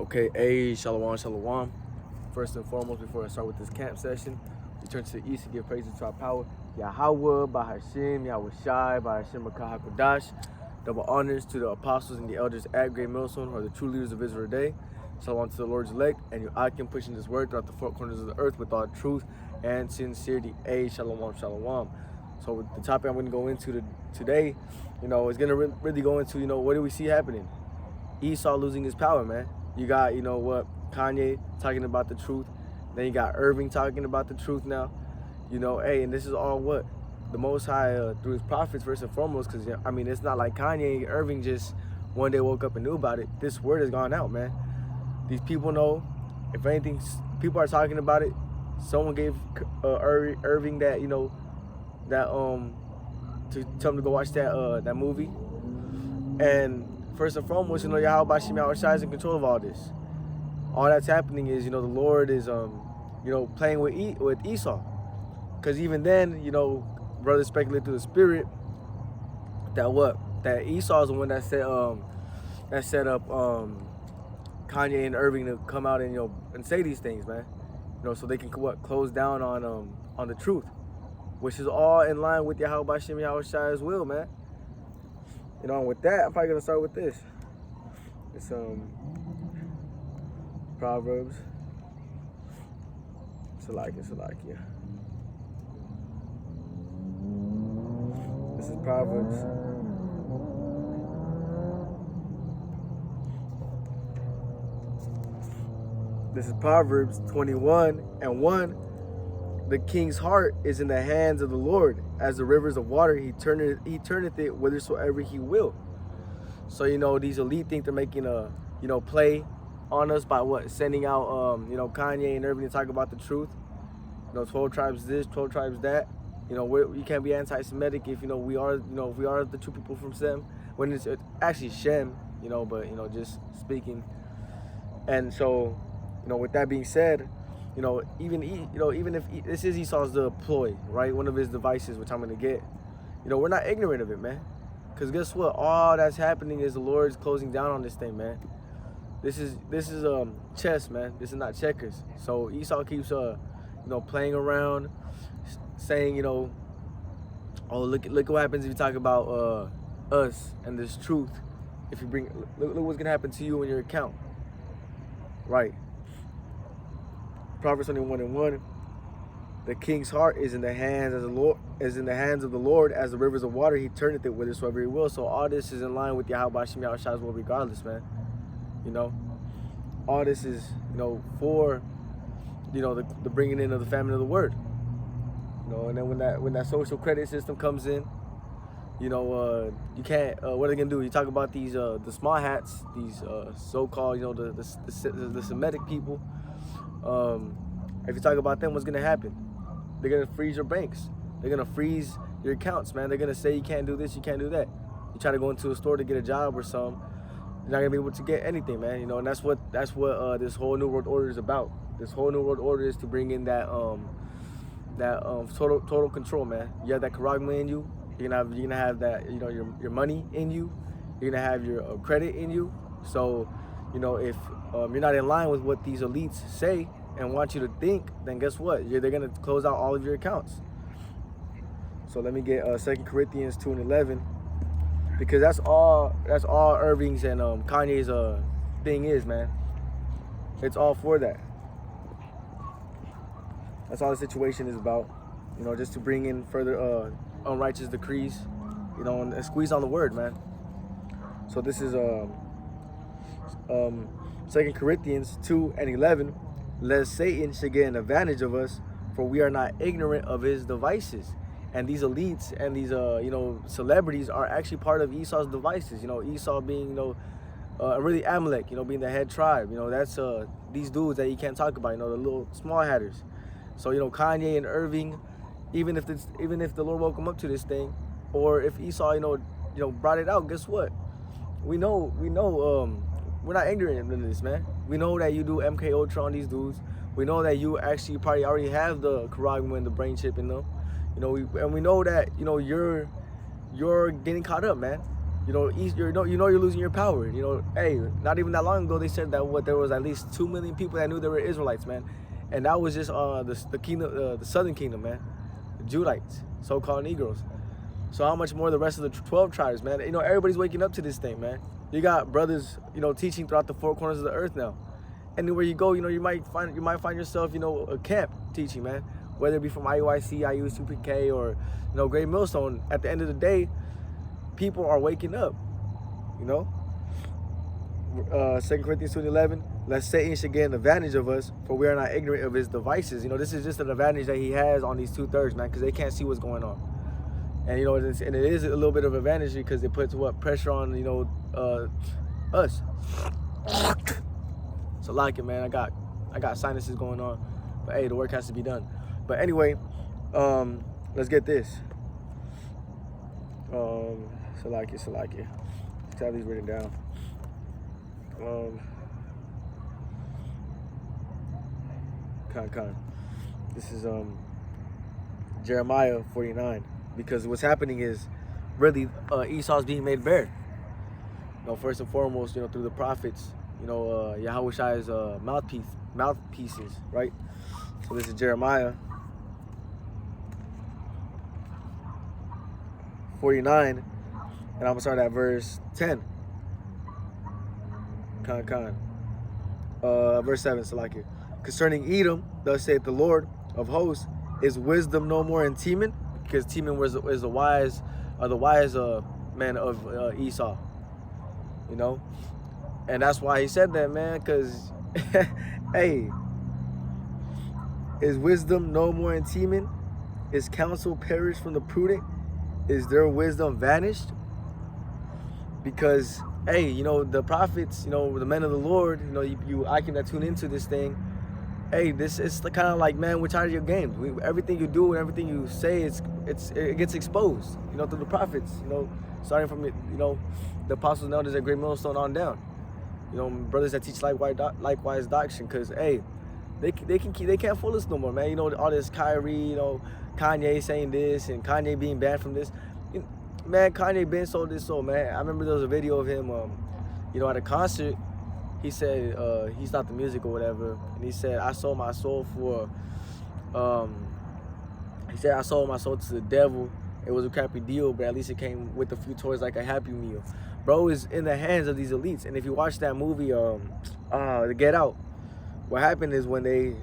Okay, shalom, shalom. First and foremost, before I start with this camp session, we turn to the east to give praises to our power. Yahweh, bahasham, yahawashi, bahasham, hakodash. Double honors to the apostles and the elders at Great Millstone, who are the true leaders of Israel today. Shalom to the Lord's elect, and you can pushing this word throughout the four corners of the earth with all truth and sincerity. Shalom, shalom. So with the topic I'm going to go into today, is going to really go into, what do we see happening? Esau losing his power, man. You got, Kanye talking about the truth. Then you got Irving talking about the truth now. And this is all what? The Most High through his prophets, first and foremost, because, it's not like Kanye and Irving just one day woke up and knew about it. This word has gone out, man. These people know. If anything, people are talking about it. Someone gave Irving that, to tell him to go watch that movie. And first and foremost, yahawashi, yahawashi is in control of all this. All that's happening is, the Lord is, playing with Esau. Because even then, brothers speculate through the spirit that Esau is the one that set up Kanye and Irving to come out and say these things, man. So they can close down on the truth, which is all in line with yahawashi, yahawashi's will, man. And with that, I'm probably gonna start with this. It's Proverbs. Salakia. This is Proverbs. This is Proverbs 21:1. The king's heart is in the hands of the Lord, as the rivers of water. He turneth it whithersoever he will. So these elite think they're making a play on us by sending out Kanye and Irving to talk about the truth. 12 tribes this, 12 tribes that. You can't be anti-Semitic if we are the true people from Sem, when it's actually Shem. But just speaking. And so with that being said, even if this is Esau's ploy, right? One of his devices, which I'm gonna get. We're not ignorant of it, man. Because guess what? All that's happening is the Lord's closing down on this thing, man. This is chess, man. This is not checkers. So Esau keeps playing around, saying oh, look what happens if you talk about us and this truth. If you look what's gonna happen to you in your account, right? Proverbs 21:1. The king's heart is in the hands of the Lord, as the rivers of water. He turneth it whithersoever he will. So all this is in line with yahawashi, yahawashi's will, regardless, man. All this is for the bringing in of the famine of the word. And then when that social credit system comes in, you can't. What are they gonna do? You talk about these the small hats, these so-called the Semitic people. If you talk about them, what's gonna happen? They're gonna freeze your banks. They're gonna freeze your accounts, man. They're gonna say you can't do this, you can't do that. You try to go into a store to get a job or something, you're not gonna be able to get anything, man. And that's what this whole New World Order is about. This whole New World Order is to bring in that total control, man. You have that charagma in you. You're gonna have that your money in you. You're gonna have your credit in you. So if you're not in line with what these elites say and want you to think, then guess what? They're gonna close out all of your accounts. So let me get 2 Corinthians 2:11, because that's all Irving's and Kanye's thing is, man. It's all for that. That's all the situation is about. Just to bring in further unrighteous decrees, and squeeze on the word, man. So this is 2 Corinthians 2:11. Lest Satan should get an advantage of us, for we are not ignorant of his devices. And these elites and these celebrities are actually part of Esau's devices. Esau being really Amalek, being the head tribe. That's these dudes that you can't talk about. The little small hatters. So Kanye and Irving, even if the Lord woke them up to this thing, or if Esau brought it out, guess what? We know we're not ignorant of this, man. We know that you do MK Ultra on these dudes. We know that you actually probably already have the charagma and the brain chip in them. We know that you're getting caught up, man. You're losing your power. Hey, not even that long ago they said that there was at least 2 million people that knew they were Israelites, man, and that was just the kingdom, the southern kingdom, man, the Judites, so-called Negroes. So how much more the rest of the 12 tribes, man? Everybody's waking up to this thing, man. You got brothers, teaching throughout the four corners of the earth now. Anywhere you go, you might find yourself, a camp teaching, man. Whether it be from IUIC, IUSUPK, or Great Millstone. At the end of the day, people are waking up. 2 Corinthians 2:11, lest Satan should get an advantage of us, for we are not ignorant of his devices. This is just an advantage that he has on these 2/3, man, because they can't see what's going on. And and it is a little bit of advantage because it puts pressure on us. So like it, man. I got sinuses going on, but hey, the work has to be done. But anyway, let's get this. So like it. Let's have these written down. This is Jeremiah 49. Because what's happening is really Esau's being made bare. First and foremost, through the prophets, Yahawashi's mouthpieces, right? So this is Jeremiah 49, and I'm gonna start at verse 10. Verse 7, so like it. Concerning Edom, thus saith the Lord of hosts, is wisdom no more in Teman? Because Teman is the wise man of Esau, and that's why he said that, man. Because, hey, is wisdom no more in Teman? Is counsel perished from the prudent? Is their wisdom vanished? Because, hey, the prophets, the men of the Lord, I can tune into this thing. Hey, this is kind of like, man, we're tired of your games. Everything you do and everything you say, it gets exposed, through the prophets, starting from the apostles and elders at Great Millstone on down, brothers that teach likewise doctrine. Because hey, they can't fool us no more, man. All this Kyrie, Kanye saying this and Kanye being banned from this. Man, Kanye been sold this soul, man. I remember there was a video of him, at a concert. He said he stopped the music or whatever, and he said, I sold my soul for, he said, I sold my soul to the devil. It was a crappy deal, but at least it came with a few toys like a Happy Meal. Bro is in the hands of these elites. And if you watch that movie, Get Out, what happened is when they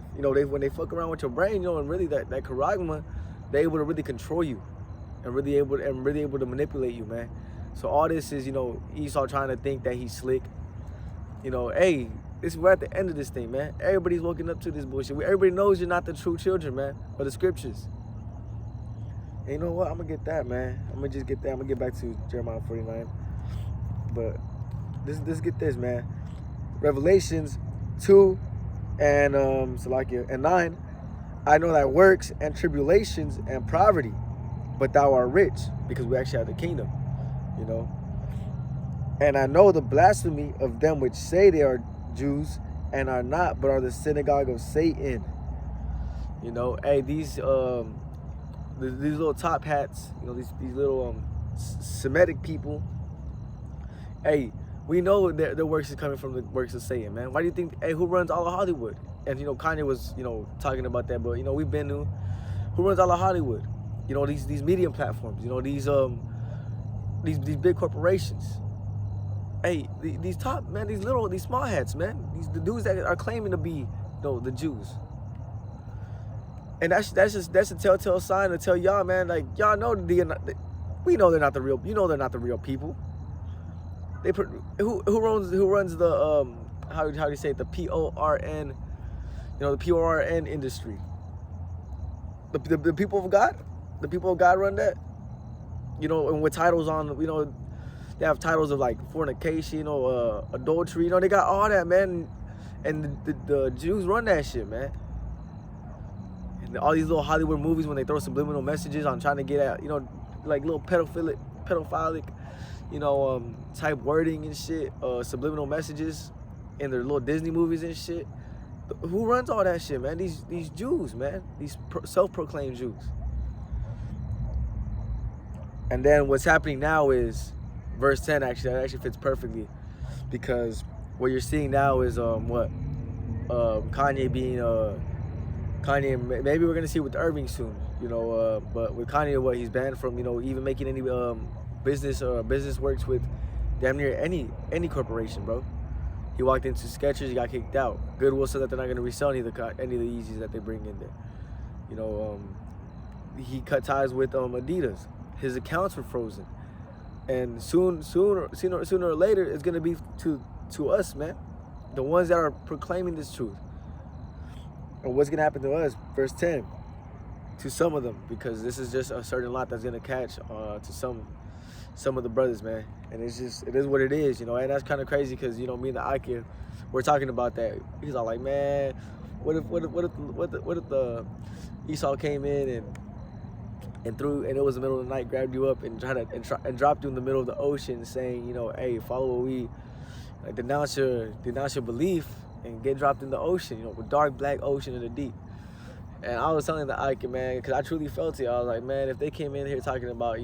fuck around with your brain, and really that charagma, they able to really control you and really able to manipulate you, man. So all this is, Esau trying to think that he's slick. Hey, we're at the end of this thing, man. Everybody's woken up to this bullshit. Everybody knows you're not the true children, man, of the scriptures. And you know what? I'm going to get that, man. I'm going to just get that. I'm going to get back to Jeremiah 49. But let's get this, man. Revelations 2 and 9. I know thy works and tribulations and poverty, but thou art rich, because we actually have the kingdom, And I know the blasphemy of them which say they are Jews and are not, but are the synagogue of Satan. Hey, these little top hats, these little Semitic people. Hey, we know their works is coming from the works of Satan, man. Why do you think? Hey, who runs all of Hollywood? And Kanye was talking about that, but we've been to who runs all of Hollywood. These media platforms. These big corporations. Hey, these top, man, these small hats, man. The dudes that are claiming to be, the Jews. And that's a telltale sign to tell y'all, man, like, y'all know we know they're not the real, they're not the real people. Who runs the how do you say it, the PORN, the PORN industry. The people of God, run that. And with titles on, they have titles of like fornication or adultery. They got all that, man. And the Jews run that shit, man. And all these little Hollywood movies, when they throw subliminal messages on trying to get at, like little pedophilic, type wording and shit, subliminal messages in their little Disney movies and shit. Who runs all that shit, man? These Jews, man. These self-proclaimed Jews. And then what's happening now is verse 10 actually, that actually fits perfectly, because what you're seeing now is Kanye being Kanye. Maybe we're gonna see it with Irving soon, but with Kanye, what he's banned from, even making any business works with damn near any corporation, bro. He walked into Skechers, he got kicked out. Goodwill said that they're not gonna resell any of the Yeezys that they bring in there. He cut ties with Adidas. His accounts were frozen, and sooner or later, it's gonna be to us, man, the ones that are proclaiming this truth. And what's gonna happen to us? Verse 10, to some of them, because this is just a certain lot that's gonna catch to some of the brothers, man. And it is what it is, and that's kind of crazy, because me and the Ike, we're talking about that. He's all like, man, what if the Esau came in and it was the middle of the night, grabbed you up and dropped you in the middle of the ocean, saying, hey, follow what we denounce your belief, and get dropped in the ocean, with dark black ocean in the deep. And I was telling the Ike, man, because I truly felt it. I was like, man, if they came in here talking about,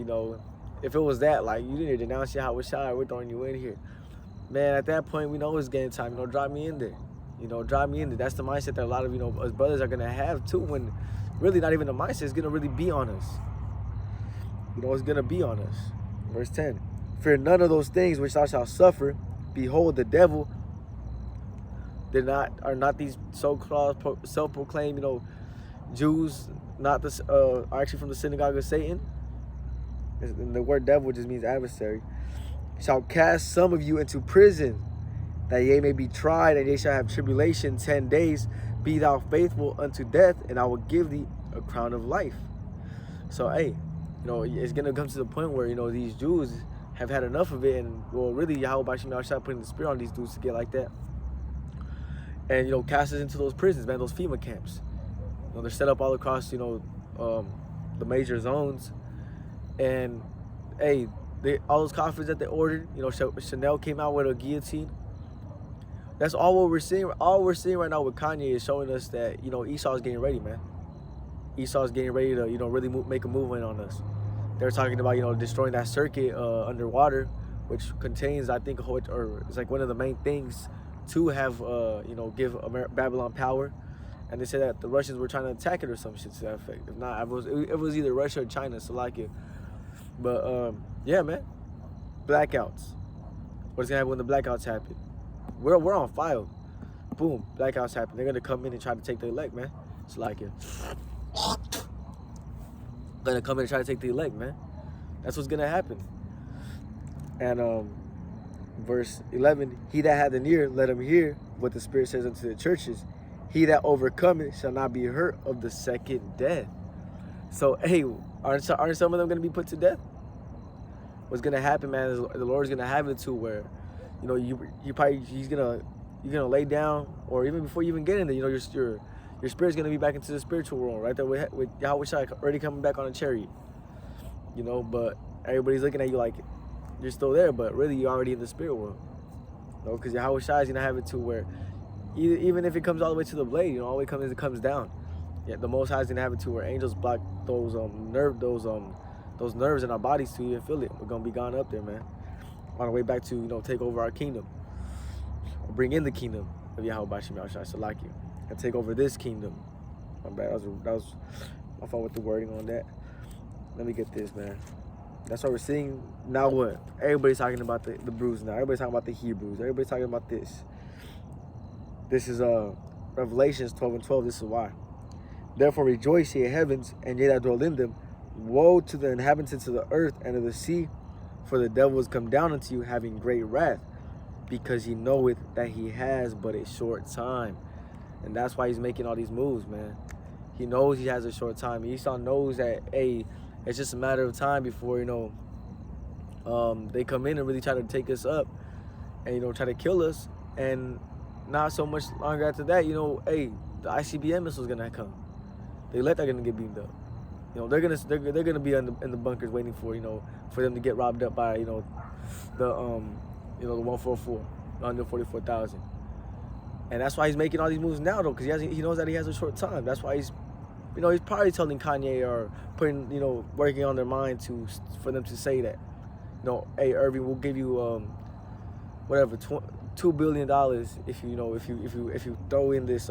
if it was that, like, you didn't denounce yahawashi, we're throwing you in here, man, at that point, we know it's game time. Drop me in there. Drop me in there. That's the mindset that a lot of us brothers are gonna have too. When really not even the mindset is gonna really be on us. It's gonna be on us. Verse 10: fear none of those things which thou shalt suffer. Behold, the devil. Are not these so-called self-proclaimed, Jews, are actually from the synagogue of Satan? And the word devil just means adversary. Shall cast some of you into prison, that ye may be tried, and ye shall have tribulation 10 days. Be thou faithful unto death, and I will give thee a crown of life. So, hey, it's gonna come to the point where these Jews have had enough of it, and really Yahweh start putting the spirit on these dudes to get like that, and cast us into those prisons, man, those FEMA camps. They're set up all across the major zones, and hey, all those coffins that they ordered, Chanel came out with a guillotine. That's all what we're seeing. All we're seeing right now with Kanye is showing us that Esau's getting ready, man. Esau's getting ready to really make a movement on us. They're talking about destroying that circuit underwater, which contains, I think, it's like one of the main things to have give Babylon power. And they said that the Russians were trying to attack it or some shit to that effect. If not, it was either Russia or China, so like it. But yeah, man, blackouts. What's gonna happen when the blackouts happen? We're on file. Boom, blackouts happen. They're gonna come in and try to take the elect, man. It's like it. Gonna come in and try to take the elect, man. That's what's gonna happen. And verse 11: he that hath an ear, let him hear what the Spirit says unto the churches. He that overcometh shall not be hurt of the second death. So, hey, aren't some of them gonna be put to death? What's gonna happen, man, is the Lord's gonna have it to where, you're gonna lay down, or even before you even get in there, your spirit's gonna be back into the spiritual world, right there with Yahweh already coming back on a chariot. But everybody's looking at you like you're still there, but really you're already in the spirit world. Because Yahweh is gonna have it to where, even if it comes all the way to the blade, all the way it comes down. Yeah, the Most High is gonna have it to where angels block those nerves in our bodies to even feel it. We're gonna be gone up there, man, on our way back to take over our kingdom, or bring in the kingdom of Yahweh Bashim Yahshua Salaki, and take over this kingdom. My bad. That was my fault with the wording on that. Let me get this, man. That's what we're seeing now. What everybody's talking about the Hebrews now. Everybody's talking about the Hebrews. Everybody's talking about this. This is Revelations 12:12. This is why. Therefore rejoice, ye heavens, and ye that dwell in them. Woe to the inhabitants of the earth and of the sea, for the devil is come down unto you, having great wrath, because he knoweth that he has but a short time. And that's why he's making all these moves, man. He knows he has a short time. Esau knows that, hey, it's just a matter of time before, they come in and really try to take us up and, try to kill us. And not so much longer after that, hey, the ICBM missile's gonna come. The elect are gonna get beamed up. They're gonna be in the bunkers waiting for for them to get robbed up by the 144, 144,000. And that's why he's making all these moves now, though, because he knows that he has a short time. That's why he's probably telling Kanye or putting working on their mind for them to say that. hey Irving, we'll give you whatever $2 billion if you throw in this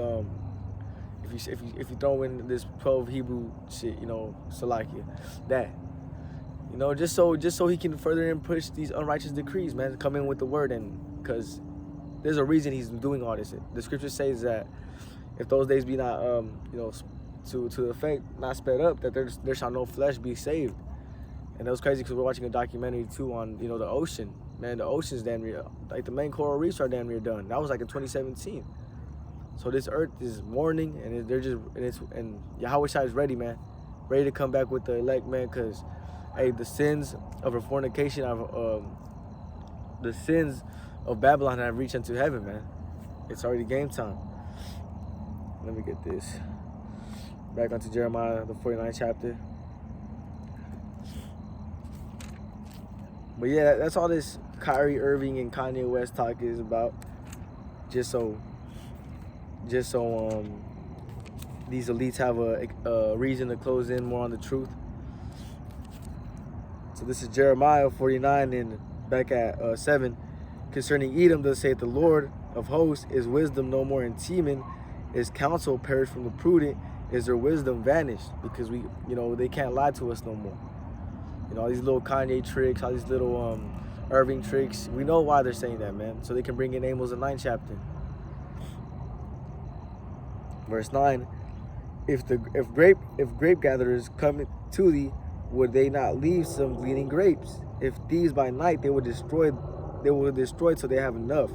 if you throw in this 12 Hebrew shit, Salakia, that. Just so he can further and push these unrighteous decrees, man. Come in with the word, and because there's a reason he's doing all this. The scripture says that if those days be not, to the effect not sped up, that there shall no flesh be saved. And that was crazy because we're watching a documentary too on the ocean, man. The ocean's damn near, like the main coral reefs are damn near done. That was like in 2017. So this earth is mourning, and and Yahawashi is ready, man, ready to come back with the elect, man, because. Hey, the sins of her fornication, the sins of Babylon have reached unto heaven, man. It's already game time. Let me get this. Back onto Jeremiah, the 49th chapter. But yeah, that's all this Kyrie Irving and Kanye West talk is about. Just so these elites have a reason to close in more on the truth. So this is Jeremiah 49 and back at 7. Concerning Edom, thus saith the Lord of hosts, is wisdom no more in Teman? Is counsel perished from the prudent? Is their wisdom vanished? Because they can't lie to us no more. All these little Kanye tricks, all these little Irving tricks. We know why they're saying that, man. So they can bring in Amos the 9th chapter. Verse 9. If grape gatherers come to thee, would they not leave some gleaning grapes? If thieves by night, they will destroy till they have enough.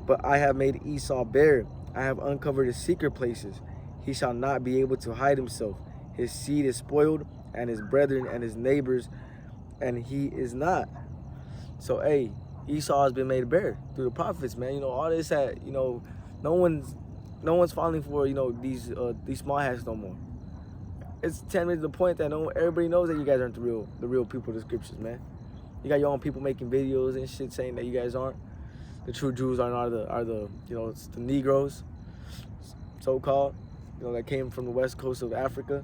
But I have made Esau bare. I have uncovered his secret places. He shall not be able to hide himself. His seed is spoiled, and his brethren and his neighbors, and he is not. So, hey, Esau has been made bare through the prophets, man. All this that, no one's falling for, these small hats no more. It's 10 minutes to the point that everybody knows that you guys aren't the real people of the scriptures, man. You got your own people making videos and shit saying that you guys aren't. The true Jews are the it's the Negroes, so-called, that came from the west coast of Africa.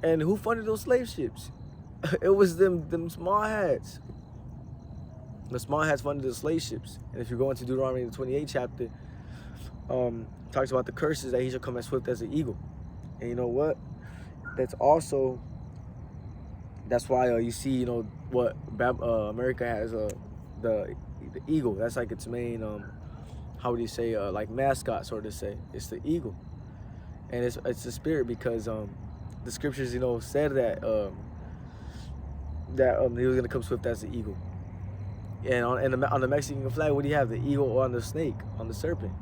And who funded those slave ships? It was them small hats. The small hats funded the slave ships. And if you go into Deuteronomy the 28th chapter, talks about the curses that he shall come as swift as an eagle. And you know what? That's why you see what America has the eagle. That's like its main how would you say like mascot, sort of say. It's the eagle, and it's the spirit because the scriptures said that he was gonna come swift as the eagle. And on the Mexican flag, what do you have? The eagle or on the snake, on the serpent,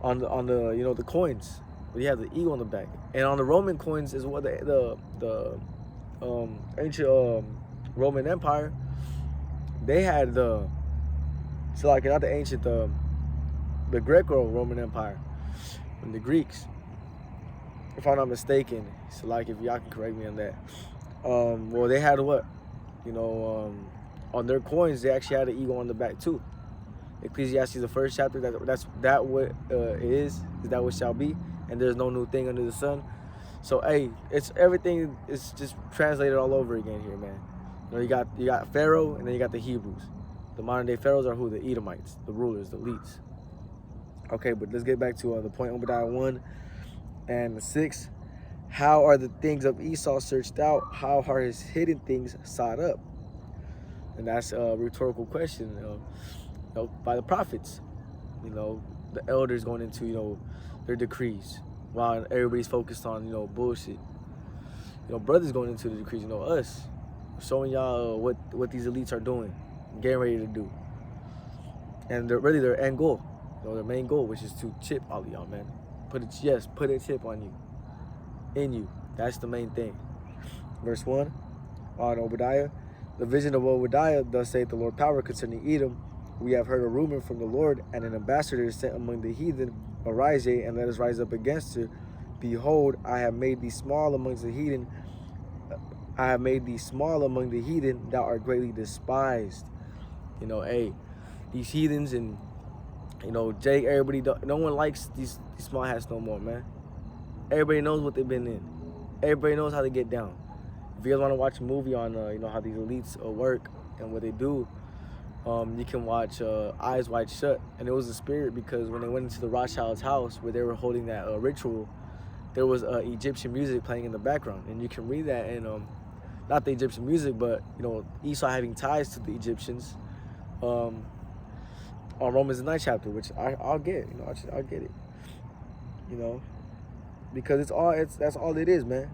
on the the coins. We have the eagle on the back, and on the Roman coins is what the ancient Roman Empire. They had not the ancient the Greco-Roman Empire, and the Greeks, if I'm not mistaken. So if y'all can correct me on that. Well, they had what, on their coins they actually had an eagle on the back too. Ecclesiastes the 1st chapter. That's what it is that what shall be. And there's no new thing under the sun. So hey, it's everything is just translated all over again here, man. You got Pharaoh, and then you got the Hebrews. The modern day pharaohs are who? The Edomites, the rulers, the elites. Okay, but let's get back to the point. Obadiah 1 and 6. How are the things of Esau searched out? How are his hidden things sought up? And that's a rhetorical question. By the prophets, the elders going into their decrees, while everybody's focused on bullshit. Brothers going into the decrees, us showing y'all what these elites are doing, getting ready to do, and their end goal, their main goal, which is to chip all of y'all, man. Put a chip on you, in you. That's the main thing. Verse 1 on Obadiah. The vision of Obadiah, thus saith the Lord power concerning Edom. We have heard a rumor from the Lord, and an ambassador is sent among the heathen. Arise, and let us rise up against her. Behold, I have made thee small amongst the heathen. I have made thee small among the heathen. Thou art greatly despised. Hey, these heathens and Jake, everybody. No one likes these small hats no more, man. Everybody knows what they've been in. Everybody knows how to get down. If you guys want to watch a movie on, how these elites work and what they do, you can watch Eyes Wide Shut. And it was a spirit because when they went into the Rothschild's house where they were holding that ritual, there was Egyptian music playing in the background. And you can read that in, not the Egyptian music, but, Esau having ties to the Egyptians on Romans 9 chapter, which I'll get, I'll get it, because that's all it is, man.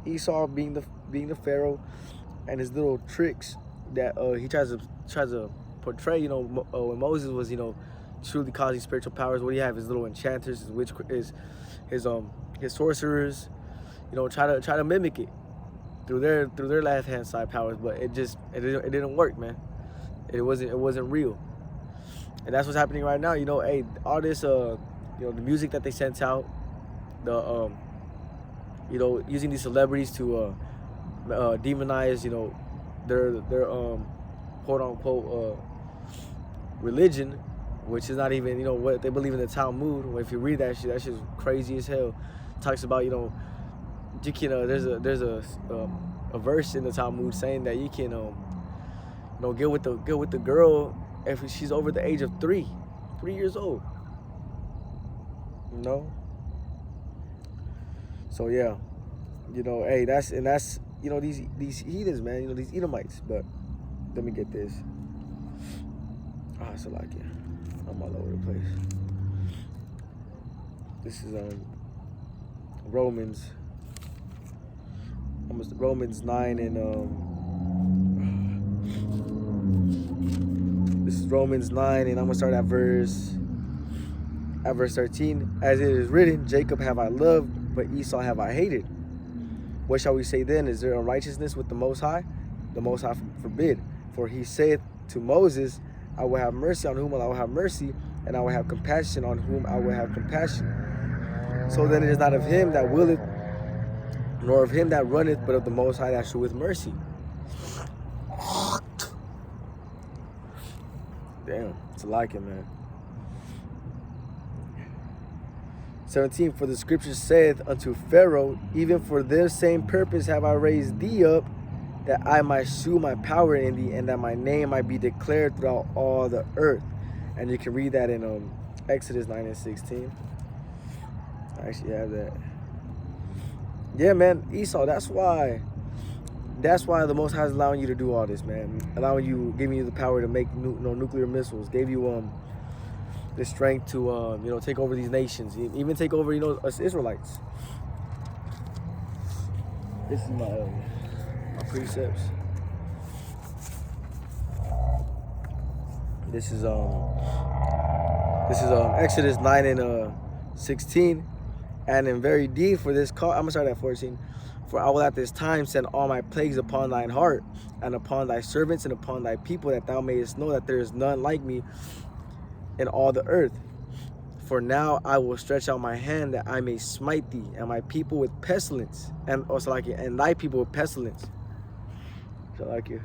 Esau being the Pharaoh and his little tricks that he tries to portray. When Moses was truly causing spiritual powers, what do you have? His little enchanters, his sorcerers, try to mimic it through their left hand side powers, but it didn't work, man. It wasn't real, and that's what's happening right now. Hey, all this the music that they sent out, the using these celebrities to demonize their quote unquote religion, which is not even what they believe in the Talmud. If you read that shit's crazy as hell. It talks about you can there's a verse in the Talmud saying that you can get with the girl if she's over the age of 3 years old. So yeah, hey, that's these heathens, man, these Edomites. But let me get this. So like, yeah, I'm all over the place. This is Romans 9 and this is Romans 9, and I'm gonna start at verse 13. As it is written, Jacob have I loved, but Esau have I hated. What shall we say then? Is there unrighteousness with the Most High? The Most High forbid. For he saith to Moses, I will have mercy on whom I will have mercy, and I will have compassion on whom I will have compassion. So then it is not of him that willeth, nor of him that runneth, but of the Most High that sheweth mercy. Damn, it's like it, man. 17, for the scripture saith unto Pharaoh, even for this same purpose have I raised thee up, that I might shew my power in thee, and that my name might be declared throughout all the earth. And you can read that in Exodus 9 and 16. I actually have that. Yeah, man, Esau, that's why the Most High is allowing you to do all this, man. Giving you the power to make nuclear missiles. Gave you the strength to take over these nations, even take over us Israelites. This is my precepts. This is Exodus 9 and 16. And in very deed for this cause, I'm gonna start at 14. For I will at this time send all my plagues upon thine heart, and upon thy servants, and upon thy people, that thou mayest know that there is none like me in all the earth. For now I will stretch out my hand, that I may smite thee and my people with pestilence, and also like it, and thy people with pestilence. So like you.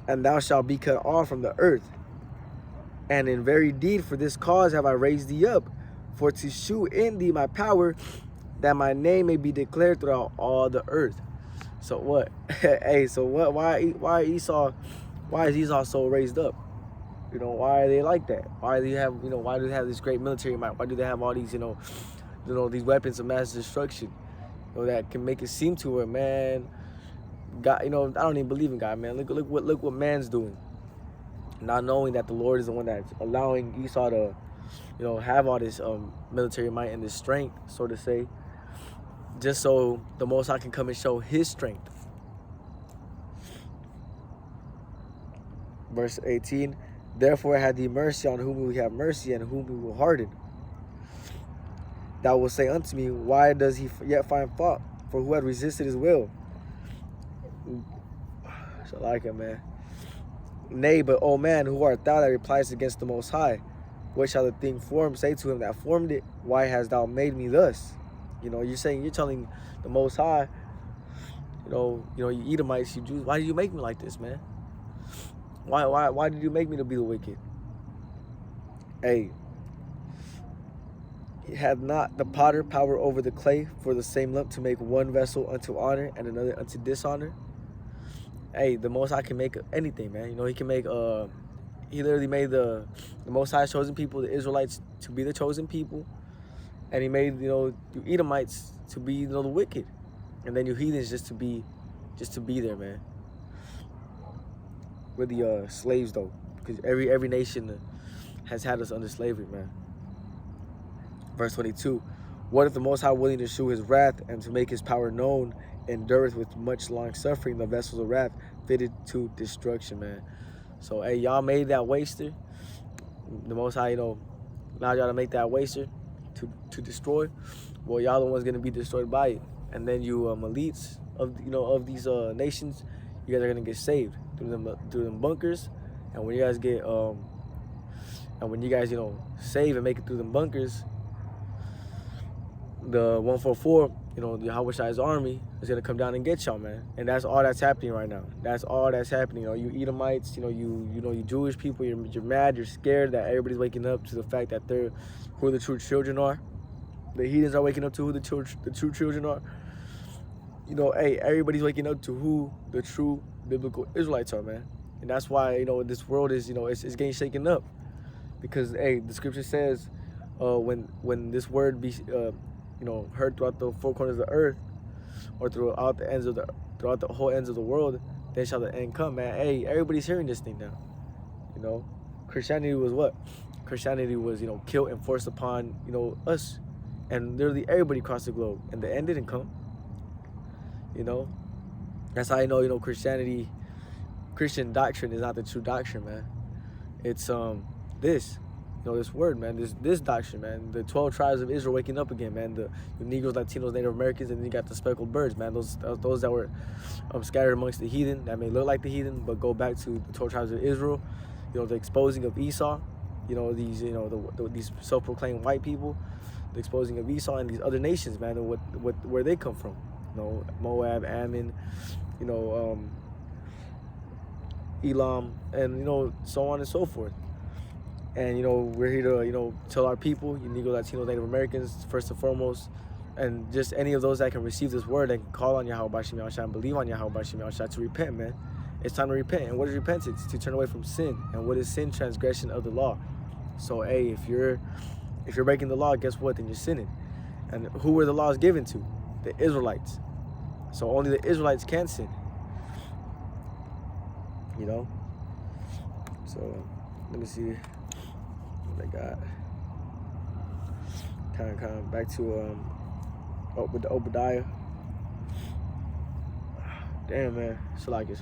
And thou shalt be cut off from the earth. And in very deed for this cause have I raised thee up, for to shew in thee my power, that my name may be declared throughout all the earth. So what? Hey, so what? Why Esau? Why is Esau so raised up? Why are they like that? Why do they have? Why do they have this great military might? Why do they have all these? These weapons of mass destruction? That can make it seem to her, man. God, I don't even believe in God, man. Look what man's doing. Not knowing that the Lord is the one that's allowing Esau to, have all this military might and this strength, so to say, just so the Most High can come and show his strength. Verse 18, therefore had thee mercy on whom we have mercy, and whom we will harden. Thou wilt say unto me, why does he yet find fault? For who had resisted his will? So like it, man. Nay, but O man, who art thou that replies against the Most High? What shall the thing formed say to him that formed it? Why hast thou made me thus? You're telling the Most High, you Edomites, you Jews, why did you make me like this, man? Why did you make me to be the wicked? Hey, Had not the potter power over the clay for the same lump to make one vessel unto honor and another unto dishonor? Hey, the Most High can make anything, man. You know, he can make he literally made the Most High's chosen people, the Israelites, to be the chosen people, and he made, you know, you Edomites to be, you know, the wicked, and then you heathens just to be there, man. We're the slaves though, because every nation has had us under slavery, man. Verse 22, what if the Most High, willing to shew his wrath and to make his power known, endureth with much long suffering the vessels of wrath fitted to destruction, man. So, hey, y'all made that waster. The Most High, you know, allowed y'all to make that waster to destroy. Well, y'all the ones gonna be destroyed by it. And then you elites of, you know, of these nations, you guys are gonna get saved through them bunkers. And when you guys get you know, save and make it through them bunkers, the 144, you know, the Yahawashi's army is gonna come down and get y'all, man. And that's all that's happening right now. That's all that's happening. You know, you Edomites, you know, you Jewish people, you're mad, you're scared that everybody's waking up to the fact that they're who the true children are. The heathens are waking up to who the true children are. You know, hey, everybody's waking up to who the true biblical Israelites are, man. And that's why, you know, this world is, you know, it's getting shaken up, because hey, the scripture says, when this word be you know, heard throughout the four corners of the earth, or throughout the whole ends of the world, then shall the end come, man. Hey, everybody's hearing this thing now. You know, Christianity was what? Christianity was, you know, killed and forced upon, you know, us, and literally everybody across the globe, and the end didn't come. You know, that's how I know, you know, Christian doctrine is not the true doctrine, man. It's this. You know, this word, man, this doctrine, man. The 12 tribes of Israel waking up again, man. The Negroes, Latinos, Native Americans, and then you got the speckled birds, man. Those that were scattered amongst the heathen, that may look like the heathen, but go back to the 12 tribes of Israel. You know, the exposing of Esau. You know, these, you know, these self-proclaimed white people, the exposing of Esau and these other nations, man, and where they come from. You know, Moab, Ammon, you know, Elam, and, you know, so on and so forth. And, you know, we're here to, you know, tell our people, you Negro, Latino, Native Americans, first and foremost, and just any of those that can receive this word and call on yahawashi and believe on yahawashi to repent, man. It's time to repent. And what is repentance? To turn away from sin. And what is sin? Transgression of the law. So, hey, if you're breaking the law, guess what? Then you're sinning. And who were the laws given to? The Israelites. So only the Israelites can sin. You know? So, let me see what I got. Kind of back to with the Obadiah. Damn, man, Salakia.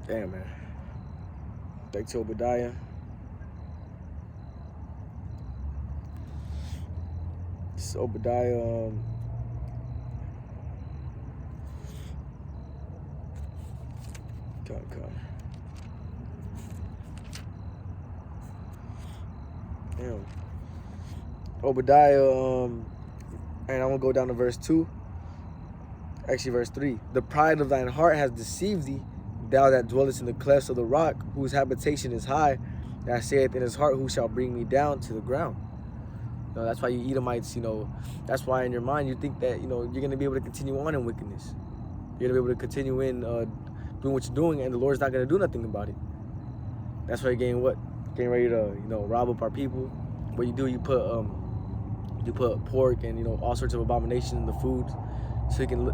Damn, man. Back to Obadiah. This is Obadiah. Damn. Obadiah. And I'm gonna go down to verse 2. Actually, verse 3. The pride of thine heart has deceived thee, thou that dwellest in the clefts of the rock, whose habitation is high, that saith in his heart, who shall bring me down to the ground? You know, that's why you Edomites, you know, that's why in your mind you think that, you know, you're going to be able to continue on in wickedness. You're going to be able to continue in doing what you're doing, and the Lord's not going to do nothing about it. That's why you're getting what? Getting ready to, you know, rob up our people. What you do, you put pork and, you know, all sorts of abominations in the food, so you can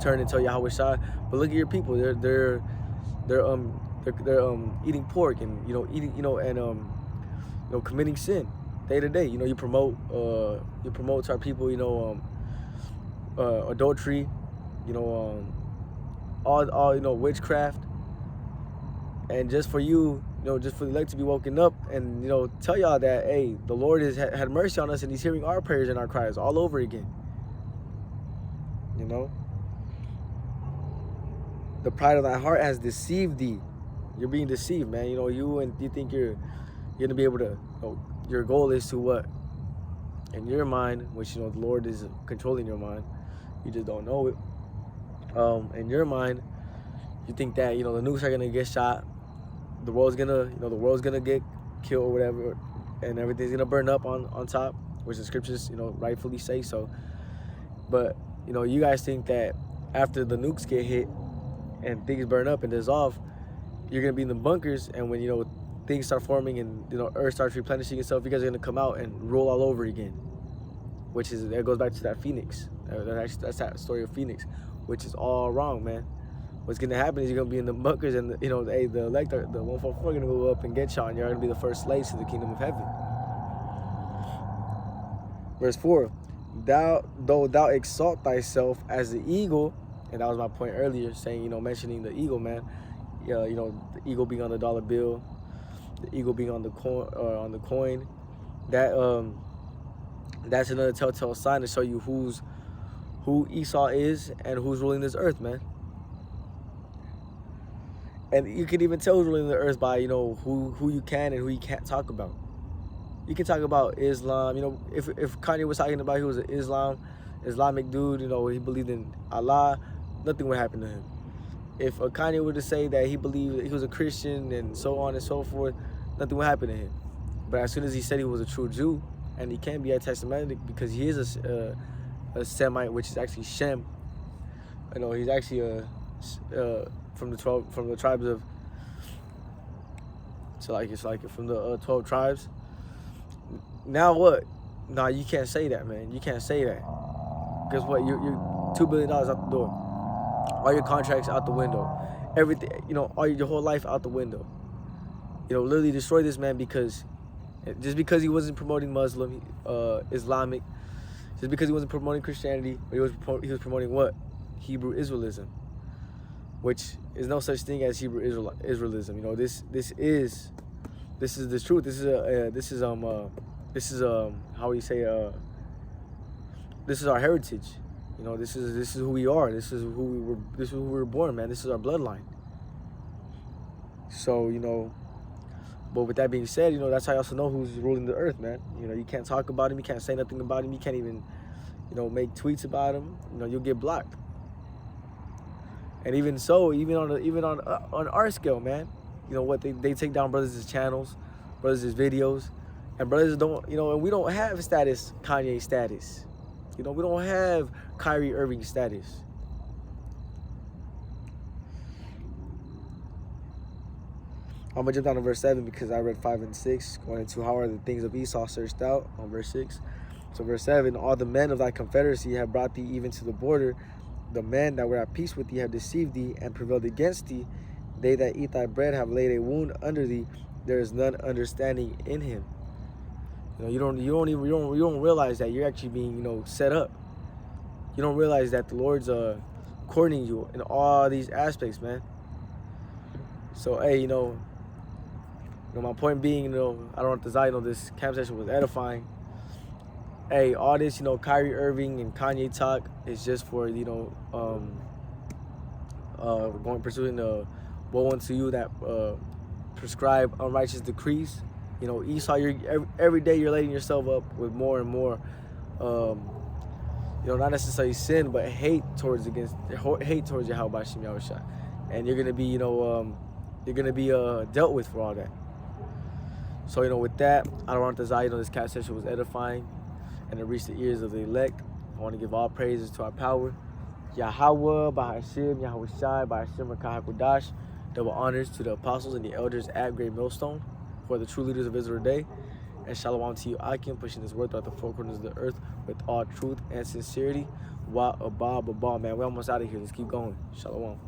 turn and tell Yahawashi. But look at your people; they're eating pork and, you know, committing sin day to day. You know, you promote to our people, you know, adultery, you know, all you know, witchcraft, and just for you, you know, just for the elect to be woken up and, you know, tell y'all that, hey, the Lord has had mercy on us and He's hearing our prayers and our cries all over again. You know, the pride of thy heart has deceived thee. You're being deceived, man. You know, you think you're gonna be able to, you know, your goal is to what? in your mind, which, you know, the Lord is controlling your mind. You just don't know it. In your mind, you think that, you know, the nukes are gonna get shot, the world's gonna get killed or whatever, and everything's gonna burn up on top, which the scriptures, you know, rightfully say so. But, you know, you guys think that after the nukes get hit and things burn up and dissolve, you're gonna be in the bunkers, and when, you know, things start forming and, you know, Earth starts replenishing itself, you guys are gonna come out and roll all over again. Which is, that goes back to that Phoenix. That's that story of Phoenix, which is all wrong, man. What's gonna happen is you're gonna be in the bunkers, and, you know, the elect, the 144 are gonna go up and get y'all, and you're gonna be the first slaves to the kingdom of heaven. Verse 4, though thou exalt thyself as the eagle, and that was my point earlier, saying, you know, mentioning the eagle, man. You know, the eagle being on the dollar bill, the eagle being on the coin, that's another telltale sign to show you who Esau is and who's ruling this earth, man. And you can even tell who's ruling the earth by, you know, who you can and who you can't talk about. You can talk about Islam. You know, if Kanye was talking about he was an Islamic dude, you know, he believed in Allah, nothing would happen to him. If Kanye were to say that he believed that he was a Christian and so on and so forth, nothing would happen to him. But as soon as he said he was a true Jew, and he can be anti-Semitic because he is a Semite, which is actually Shem. You know, he's actually from the tribes of, from the 12 tribes. Now what? Nah, you can't say that, man. You can't say that. Guess what? You're $2 billion out the door. All your contracts out the window. Everything, you know, your whole life out the window. You know, literally destroy this man just because he wasn't promoting Islamic, just because he wasn't promoting Christianity, but he was promoting what? Hebrew Israelism, which is no such thing as Hebrew Israelism. You know, this is the truth. This is our heritage. You know, this is who we are. This is who we were born, man. This is our bloodline. So, you know, but with that being said, you know, that's how you also know who's ruling the earth, man. You know, you can't talk about him, you can't say nothing about him, you can't even, you know, make tweets about him. You know, you'll get blocked. And even so, even on our scale, man, you know what, they take down brothers' channels, brothers' videos, and brothers don't, you know, and we don't have Kanye status. You know, we don't have Kyrie Irving status. I'm going to jump down to verse 7 because I read 5 and 6, going into how are the things of Esau searched out on verse 6. So verse 7, all the men of thy confederacy have brought thee even to the border. The men that were at peace with thee have deceived thee and prevailed against thee. They that eat thy bread have laid a wound under thee. There is none understanding in him. You know, you don't realize that you're actually being, you know, set up. You don't realize that the Lord's courting you in all these aspects, man. So, hey, you know, my point being, you know, I don't want to desire, you know, this camp session was edifying. Hey, all this, you know, Kyrie Irving and Kanye talk is just for, you know, pursuing the woe unto you that prescribe unrighteous decrees. You know, Esau, every day you're letting yourself up with more and more, you know, not necessarily sin, but hate towards yahawashi, and you're gonna be, you know, dealt with for all that. So, you know, with that, I don't want to desire, you know, this cat session was edifying and it reached the ears of the elect. I want to give all praises to our power, Yahweh, bahasham, yahawashi, bahasham, Rakahakudash. Double honors to the apostles and the elders at Great Millstone, for the true leaders of Israel today. And shalom to you, Akim, pushing this word throughout the four corners of the earth with all truth and sincerity. Wa abba, man. We're almost out of here. Let's keep going. Shalom.